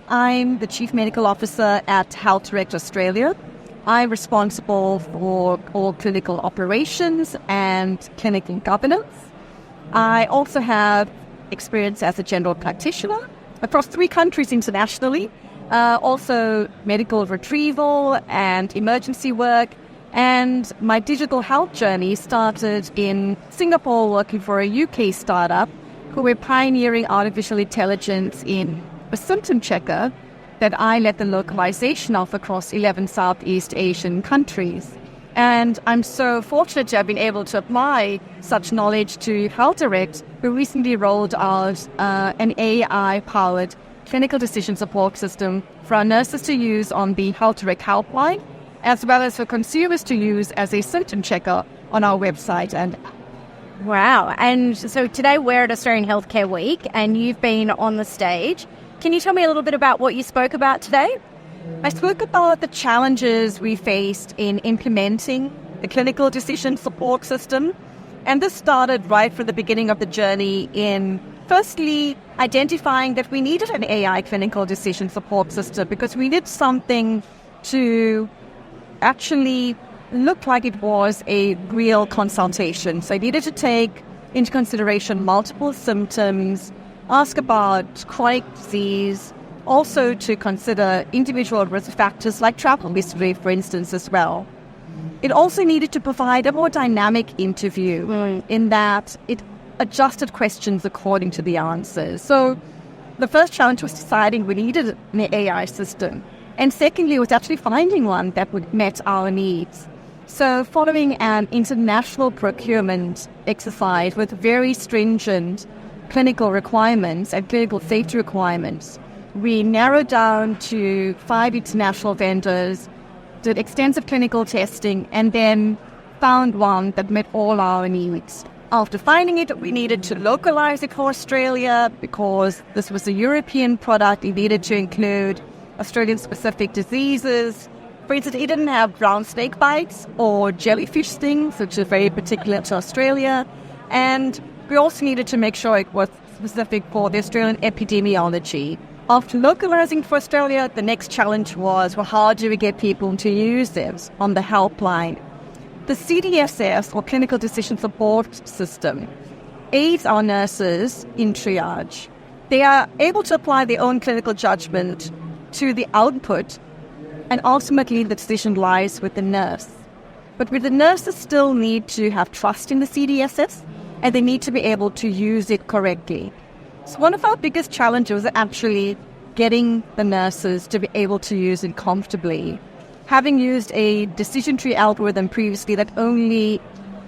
I'm the Chief Medical Officer at Healthdirect Australia. I'm responsible for all clinical operations and clinical governance. I also have experience as a general practitioner across 3 countries internationally, also medical retrieval and emergency work. And my digital health journey started in Singapore, working for a UK startup who were pioneering artificial intelligence in a symptom checker that I led the localization of across 11 Southeast Asian countries. And I'm so fortunate to have been able to apply such knowledge to Healthdirect, who recently rolled out an AI-powered clinical decision support system for our nurses to use on the Healthdirect helpline, as well as for consumers to use as a symptom checker on our website and app. Wow. And so today we're at Australian Healthcare Week and you've been on the stage. Can you tell me a little bit about what you spoke about today? I spoke about the challenges we faced in implementing the clinical decision support system. And this started right from the beginning of the journey in firstly identifying that we needed an AI clinical decision support system because we needed something to actually looked like it was a real consultation. So I needed to take into consideration multiple symptoms, ask about chronic disease, also to consider individual risk factors like travel history, for instance, as well. It also needed to provide a more dynamic interview in that it adjusted questions according to the answers. So the first challenge was deciding we needed an AI system. And secondly, was actually finding one that would met our needs. So following an international procurement exercise with very stringent clinical requirements and clinical safety requirements, we narrowed down to 5 international vendors, did extensive clinical testing, and then found one that met all our needs. After finding it, we needed to localize it for Australia because this was a European product. It needed to include Australian-specific diseases. For instance, it didn't have brown snake bites or jellyfish stings, which are very particular to Australia. And we also needed to make sure it was specific for the Australian epidemiology. After localizing for Australia, the next challenge was, well, how do we get people to use this on the helpline? The CDSS, or Clinical Decision Support System, aids our nurses in triage. They are able to apply their own clinical judgment to the output, and ultimately the decision lies with the nurse. But the nurses still need to have trust in the CDSS, and they need to be able to use it correctly. So one of our biggest challenges was actually getting the nurses to be able to use it comfortably. Having used a decision tree algorithm previously that only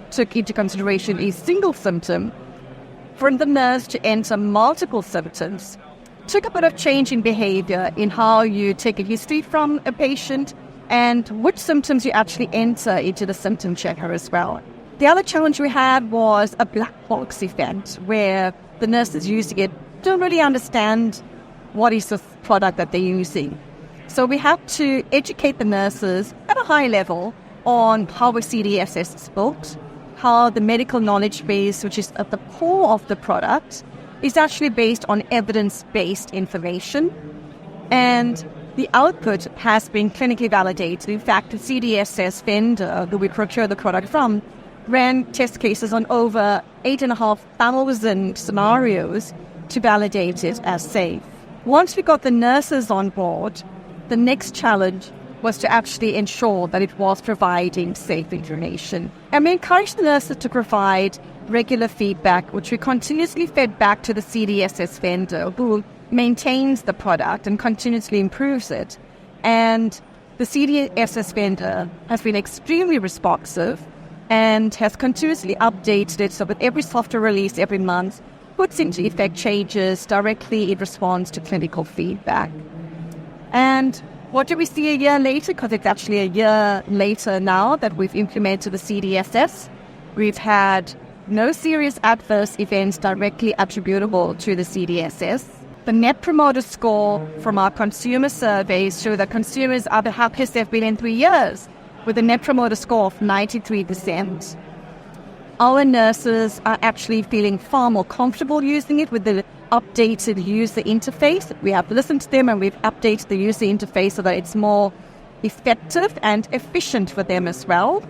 took into consideration a single symptom, for the nurse to enter multiple symptoms took a bit of change in behavior in how you take a history from a patient and which symptoms you actually enter into the symptom checker as well. The other challenge we had was a black box event where the nurses using it don't really understand what is the product that they're using. So we have to educate the nurses at a high level on how a CDSS is built, how the medical knowledge base, which is at the core of the product, is actually based on evidence-based information. And the output has been clinically validated. In fact, the CDSS vendor that we procure the product from ran test cases on over 8,500 scenarios to validate it as safe. Once we got the nurses on board, the next challenge was to actually ensure that it was providing safe information. And we encouraged the nurses to provide regular feedback, which we continuously fed back to the CDSS vendor who maintains the product and continuously improves it. And the CDSS vendor has been extremely responsive and has continuously updated it. So with every software release every month, puts into effect changes directly in response to clinical feedback. And what do we see a year later? Because it's actually a year later now that we've implemented the CDSS. We've had no serious adverse events directly attributable to the CDSS. The Net Promoter Score from our consumer surveys show that consumers are the happiest they've been in 3 years, with a Net Promoter Score of 93%. Our nurses are actually feeling far more comfortable using it with the updated user interface. We have listened to them and we've updated the user interface so that it's more effective and efficient for them as well.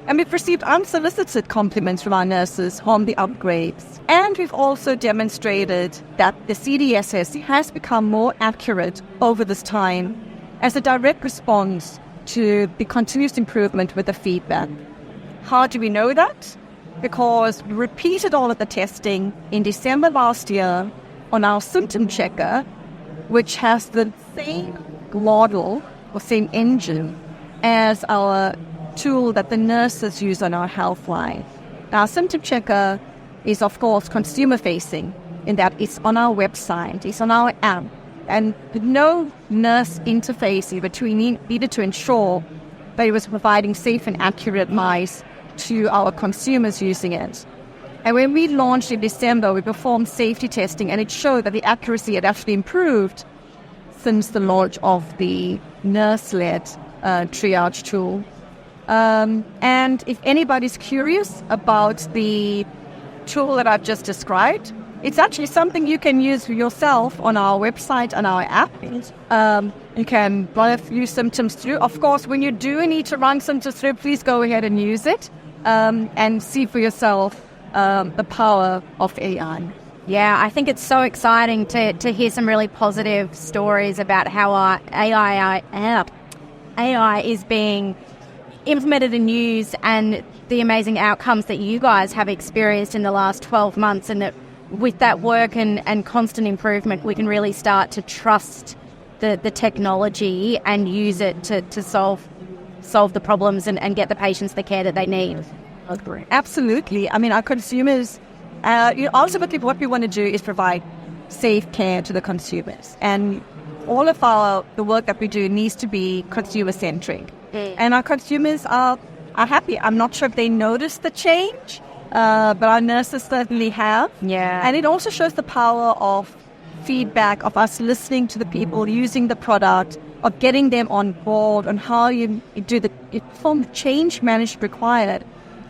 And we've received unsolicited compliments from our nurses on the upgrades. And we've also demonstrated that the CDSS has become more accurate over this time as a direct response to the continuous improvement with the feedback. How do we know that? Because we repeated all of the testing in December last year on our symptom checker, which has the same model or same engine as our tool that the nurses use on our Healthline. Our symptom checker is, of course, consumer-facing in that it's on our website, it's on our app, and with no nurse interface in between needed to ensure that it was providing safe and accurate advice to our consumers using it. And when we launched in December, we performed safety testing, and it showed that the accuracy had actually improved since the launch of the nurse-led triage tool. And if anybody's curious about the tool that I've just described, it's actually something you can use for yourself on our website and our app. You can run a few symptoms through. Of course, when you do need to run symptoms through, please go ahead and use it and see for yourself the power of AI. Yeah, I think it's so exciting to hear some really positive stories about how our AI is being implemented and used, and the amazing outcomes that you guys have experienced in the last 12 months, and that with that work and constant improvement, we can really start to trust the technology and use it to solve the problems and get the patients the care that they need. Absolutely. I mean, our consumers, ultimately what we want to do is provide safe care to the consumers. And all of the work that we do needs to be consumer-centric. And our consumers are happy. I'm not sure if they notice the change, but our nurses certainly have. Yeah. And it also shows the power of feedback, of us listening to the people using the product, of getting them on board on how you perform the change management required.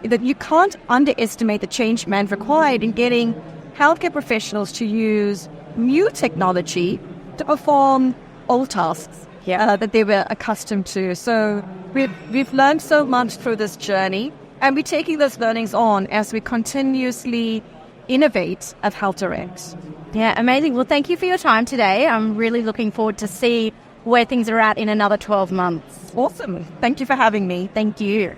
That you can't underestimate the change management required in getting healthcare professionals to use new technology to perform old tasks that they were accustomed to. So we've learned so much through this journey, and we're taking those learnings on as we continuously innovate at Healthdirect. Yeah, amazing. Well, thank you for your time today. I'm really looking forward to see where things are at in another 12 months. Awesome. Thank you for having me. Thank you.